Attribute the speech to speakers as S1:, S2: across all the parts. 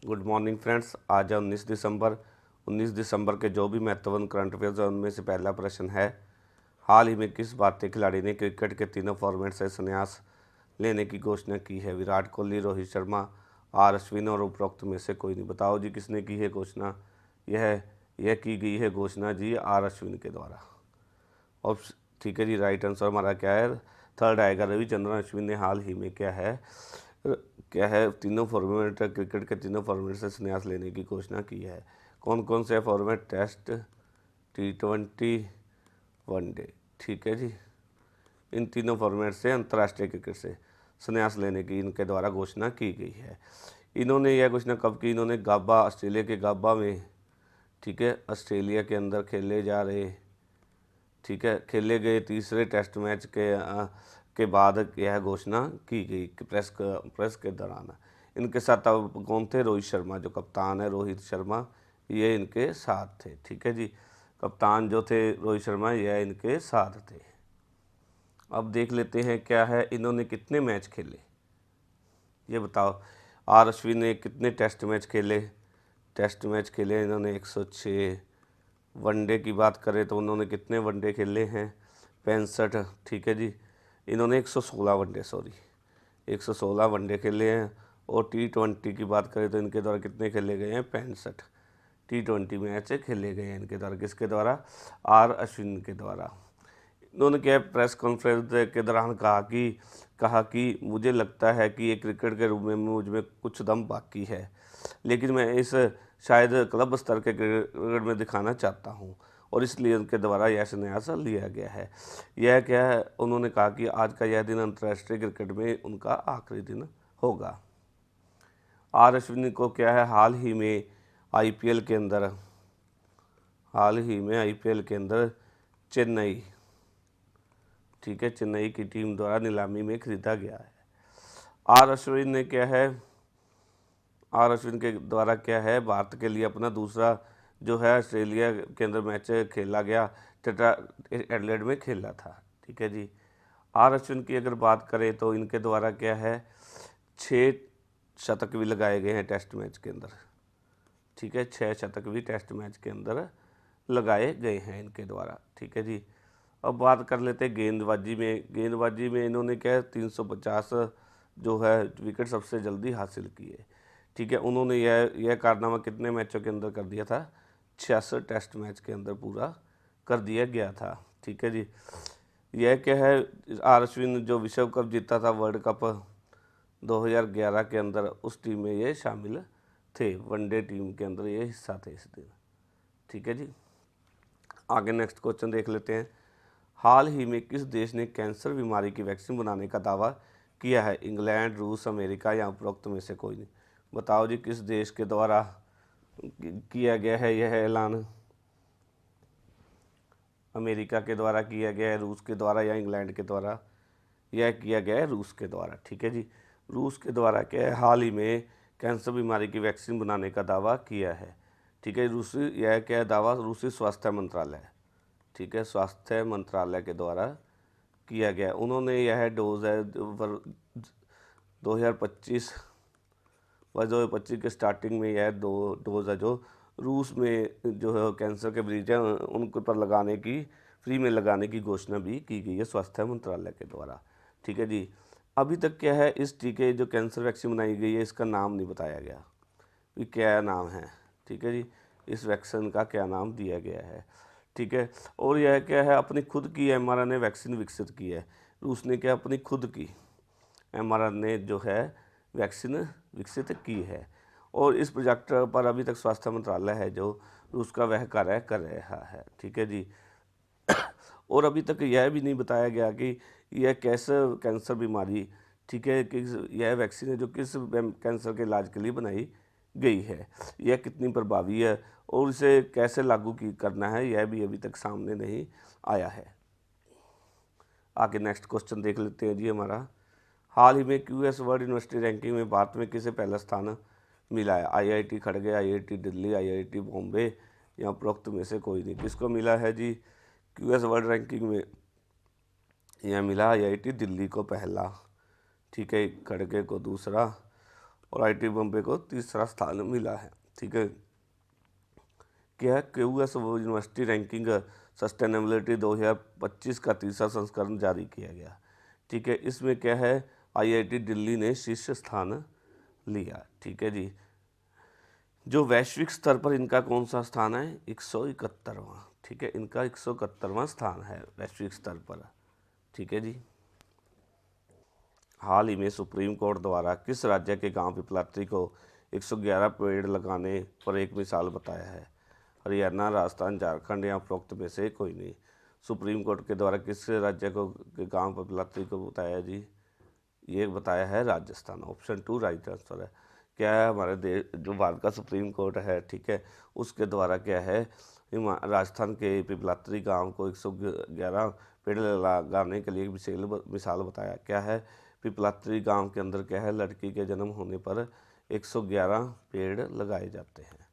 S1: Good morning friends. आज है 19 दिसंबर। 19 दिसंबर के जो भी महत्वपूर्ण करंट अफेयर्स है उनमें से पहला प्रश्न है, हाल ही में किस भारतीय खिलाड़ी ने क्रिकेट के तीनों फॉर्मेट से संन्यास लेने की घोषणा की है? विराट कोहली, रोहित शर्मा, आर अश्विन और उपरोक्त में से कोई नहीं। बताओ जी किसने की है घोषणा? यह यह की गई है घोषणा जी आर अश्विन के द्वारा। और ठीक है जी, राइट आंसर हमारा क्या है? थर्ड आएगा। रविचंद्रन अश्विन ने हाल ही में क्या है तीनों फॉर्मेट, क्रिकेट के तीनों फॉर्मेट से संन्यास लेने की घोषणा की है। कौन कौन से फॉर्मेट? Test, T20, one day. ठीक है जी, इन तीनों फॉर्मेट से अंतर्राष्ट्रीय क्रिकेट से संन्यास लेने की इनके द्वारा घोषणा की गई है। इन्होंने यह घोषणा कब की? इन्होंने गाबा, ऑस्ट्रेलिया के गाबा में, ठीक है, ऑस्ट्रेलिया के अंदर खेले जा रहे, ठीक है, खेले गए तीसरे टेस्ट मैच के बाद यह घोषणा की गई कि प्रेस के दौरान। इनके साथ अब कौन थे? रोहित शर्मा, जो कप्तान है रोहित शर्मा, ये इनके साथ थे। ठीक है जी, कप्तान जो थे रोहित शर्मा, यह इनके साथ थे। अब देख लेते हैं क्या है, इन्होंने कितने मैच खेले ये बताओ। आर अश्विन ने कितने टेस्ट मैच खेले? टेस्ट मैच खेले इन्होंने 106। वनडे की बात करें तो उन्होंने कितने वनडे खेले हैं? 65। ठीक है जी, इन्होंने 116 वनडे, 116 वनडे खेले हैं। और T20 की बात करें तो इनके द्वारा कितने खेले गए हैं? 65 T20 मैच खेले गए हैं इनके द्वारा। किसके द्वारा? आर अश्विन के द्वारा। इन्होंने क्या प्रेस कॉन्फ्रेंस के दौरान कहा कि मुझे लगता है कि ये क्रिकेट के रूप में मुझ में कुछ दम बाकी है, लेकिन मैं इस शायद क्लब स्तर के क्रिकेट में दिखाना चाहता हूँ और इसलिए उनके द्वारा यह संन्यास लिया गया है। यह क्या है? उन्होंने कहा कि आज का यह दिन अंतर्राष्ट्रीय क्रिकेट में उनका आखिरी दिन होगा। आर अश्विन को क्या है, आईपीएल के अंदर हाल ही में आईपीएल के अंदर चेन्नई, ठीक है, चेन्नई की टीम द्वारा नीलामी में खरीदा गया है। आर अश्विन ने क्या है, आर अश्विन के द्वारा क्या है, भारत के लिए अपना दूसरा जो है ऑस्ट्रेलिया के अंदर मैच खेला गया, टेट्रा एडिलेड में खेला था। ठीक है जी, आर अश्विन की अगर बात करें तो इनके द्वारा क्या है, 6 शतक भी लगाए गए हैं टेस्ट मैच के अंदर। ठीक है, 6 शतक भी टेस्ट मैच के अंदर लगाए गए हैं इनके द्वारा। ठीक है जी, अब बात कर लेते हैं गेंदबाजी में। गेंदबाजी में इन्होंने क्या है, 350 जो है विकेट सबसे जल्दी हासिल किए। ठीक है, उन्होंने यह कारनामा कितने मैचों के अंदर कर दिया था? 66 टेस्ट मैच के अंदर पूरा कर दिया गया था। ठीक है जी, यह क्या है, आर अश्विन जो विश्व कप जीता था, वर्ल्ड कप 2011 के अंदर, उस टीम में ये शामिल थे, वनडे टीम के अंदर ये हिस्सा थे इस दिन। ठीक है जी, आगे नेक्स्ट क्वेश्चन देख लेते हैं। हाल ही में किस देश ने कैंसर बीमारी की वैक्सीन बनाने का दावा किया है? इंग्लैंड, रूस, अमेरिका या उपरोक्त में से कोई नहीं। बताओ जी किस देश के द्वारा किया गया है यह ऐलान? अमेरिका के द्वारा किया गया है, रूस के द्वारा या इंग्लैंड के द्वारा? यह किया गया है रूस के द्वारा। ठीक है जी, रूस के द्वारा क्या है, हाल ही में कैंसर बीमारी की वैक्सीन बनाने का दावा किया है। ठीक है, यह क्या है दावा? रूसी स्वास्थ्य मंत्रालय, ठीक है, स्वास्थ्य मंत्रालय के द्वारा किया गया। उन्होंने यह डोज है 2025 व 2025 के स्टार्टिंग में यह दो डोज है जो रूस में जो है कैंसर के मरीज हैं उनके ऊपर लगाने की, फ्री में लगाने की घोषणा भी की गई है स्वास्थ्य मंत्रालय के द्वारा। ठीक है जी, अभी तक क्या है, इस टीके जो कैंसर वैक्सीन बनाई गई है इसका नाम नहीं बताया गया कि क्या नाम है। ठीक है जी, इस वैक्सीन का क्या नाम दिया गया है? ठीक है, और यह क्या है, अपनी खुद की mRNA वैक्सीन विकसित की है। रूस ने क्या अपनी खुद की mRNA जो है वैक्सीन विकसित की है, और इस प्रोजेक्ट पर अभी तक स्वास्थ्य मंत्रालय है जो रूस का वह कार्य कर रहा है। ठीक है जी, और अभी तक यह भी नहीं बताया गया कि यह कैंसर बीमारी, ठीक है, कि यह वैक्सीन है जो किस कैंसर के इलाज के लिए बनाई गई है, यह कितनी प्रभावी है और इसे कैसे लागू की करना है, यह भी अभी तक सामने नहीं आया है। आगे नेक्स्ट क्वेश्चन देख लेते हैं जी हमारा। हाल ही में क्यूएस वर्ल्ड यूनिवर्सिटी रैंकिंग में भारत में किसे पहला स्थान मिला है? आईआईटी खड़गे, आईआईटी दिल्ली, आईआईटी बॉम्बे या उपरोक्त में से कोई नहीं। किसको मिला है जी क्यूएस वर्ल्ड रैंकिंग में? यह मिला आईआईटी दिल्ली को पहला, ठीक है, खड़गे को दूसरा और आईटी बॉम्बे को तीसरा स्थान मिला है। ठीक है, क्या है क्यूएस यूनिवर्सिटी रैंकिंग सस्टेनेबिलिटी 2025 का तीसरा संस्करण जारी किया गया। ठीक है, इसमें क्या है आईआईटी दिल्ली ने शीर्ष स्थान लिया। ठीक है जी, जो वैश्विक स्तर पर इनका कौन सा स्थान है 171वां। ठीक है, इनका 171वां स्थान है वैश्विक स्तर पर। ठीक है जी, हाल ही में सुप्रीम कोर्ट द्वारा किस राज्य के गांव पिपलात्री को 111 पेड़ लगाने पर एक मिसाल बताया है? हरियाणा, राजस्थान, झारखंड या उपरोक्त में से कोई नहीं। सुप्रीम कोर्ट के द्वारा किस राज्य को के गांव पिपलात्री को बताया जी? ये बताया है राजस्थान। ऑप्शन 2 राइट आंसर है। क्या है हमारे देश जो भारत का सुप्रीम कोर्ट है, ठीक है, उसके द्वारा क्या है राजस्थान के पिपलात्री गांव को 111 पेड़ लगाने के लिए मिसाल बताया। क्या है पिपलात्री गांव के अंदर क्या है लड़की के जन्म होने पर 111 पेड़ लगाए जाते हैं।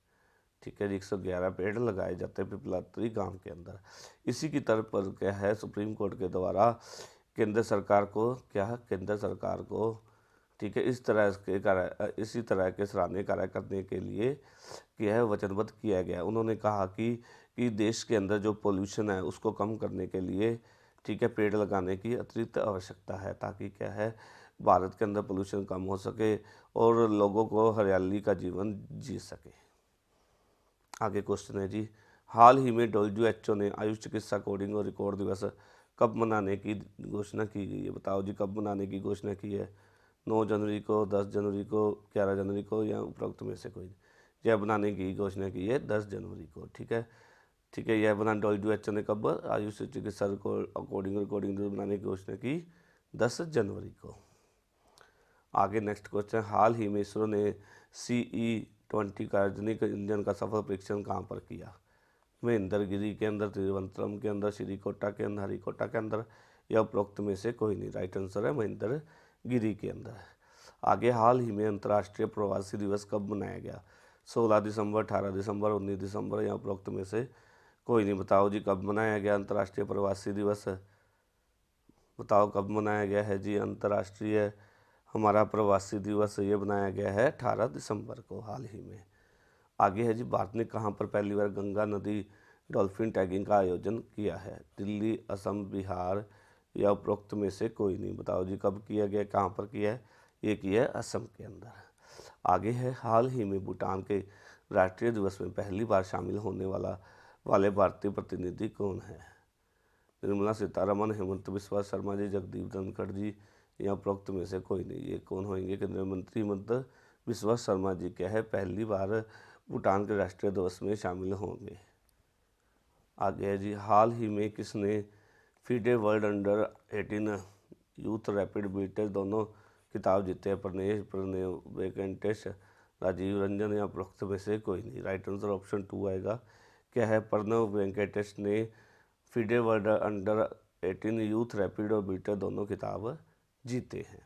S1: ठीक है जी, 111 पेड़ लगाए जाते हैं पिपलात्री गांव के अंदर। इसी की तरफ पर क्या है सुप्रीम कोर्ट के द्वारा केंद्र सरकार को केंद्र सरकार को ठीक है इसी तरह के सराहनीय कार्य करने के लिए क्या है वचनबद्ध किया गया। उन्होंने कहा कि देश के अंदर जो पोल्यूशन है उसको कम करने के लिए ठीक है पेड़ लगाने की अतिरिक्त आवश्यकता है, ताकि क्या है भारत के अंदर पोल्यूशन कम हो सके और लोगों को हरियाली का जीवन जी सके। आगे क्वेश्चन है जी, हाल ही में WHO ने आयुष चिकित्सा कोडिंग और रिकॉर्ड दिवस कब मनाने की घोषणा की गई है? बताओ जी, कब मनाने की घोषणा की है? 9 जनवरी को, 10 जनवरी को, 11 जनवरी को या उपरोक्त में से कोई? यह बनाने की घोषणा की है 10 जनवरी को। ठीक है, ठीक है, यह बना WHO ने कब आयुष चिकित्सा कोडिंग और रिकॉर्डिंग दिवस बनाने की घोषणा की 10 जनवरी को। आगे नेक्स्ट क्वेश्चन, हाल ही में इसरो ने CE-20 कार्बनिक इंजन का सफल परीक्षण कहाँ पर किया? महेंद्रगिरी के अंदर, तिरुवनंतपुरम के अंदर, श्रीकोटा के अंदर, हरिकोटा के अंदर या उपरोक्त में से कोई नहीं। राइट आंसर है महेंद्रगिरी के अंदर। आगे हाल ही में अंतर्राष्ट्रीय प्रवासी दिवस कब मनाया गया? 16 दिसंबर, 18 दिसंबर, 19 दिसंबर या उपरोक्त में से कोई नहीं। बताओ जी कब मनाया गया अंतर्राष्ट्रीय प्रवासी दिवस? बताओ कब मनाया गया है जी अंतर्राष्ट्रीय हमारा प्रवासी दिवस? ये बनाया गया है 18 दिसंबर को हाल ही में। आगे है जी, भारत ने कहाँ पर पहली बार गंगा नदी डॉल्फिन टैगिंग का आयोजन किया है? दिल्ली, असम, बिहार या उपरोक्त में से कोई नहीं। बताओ जी कब किया गया, कहाँ पर किया है? ये किया है असम के अंदर। आगे है, हाल ही में भूटान के राष्ट्रीय दिवस में पहली बार शामिल होने वाले भारतीय प्रतिनिधि कौन है? निर्मला सीतारमन, हेमंत बिस्वा शर्मा जी, जगदीप धनखड़ जी या उपरोक्त में से कोई नहीं। ये कौन होंगे? केंद्रीय मंत्री हेमंत बिस्वा शर्मा जी क्या है पहली बार भूटान के राष्ट्रीय दिवस में शामिल होंगे। आगे है जी, हाल ही में किसने FIDE world under 18 youth rapid बीटर दोनों खिताब जीते हैं? प्रणय वेंकटेश, राजीव रंजन या उपरोक्त में से कोई नहीं। राइट आंसर ऑप्शन 2 आएगा। क्या है प्रणव वेंकटेश ने FIDE world under 18 youth rapid और बीटर दोनों खिताब जीते हैं।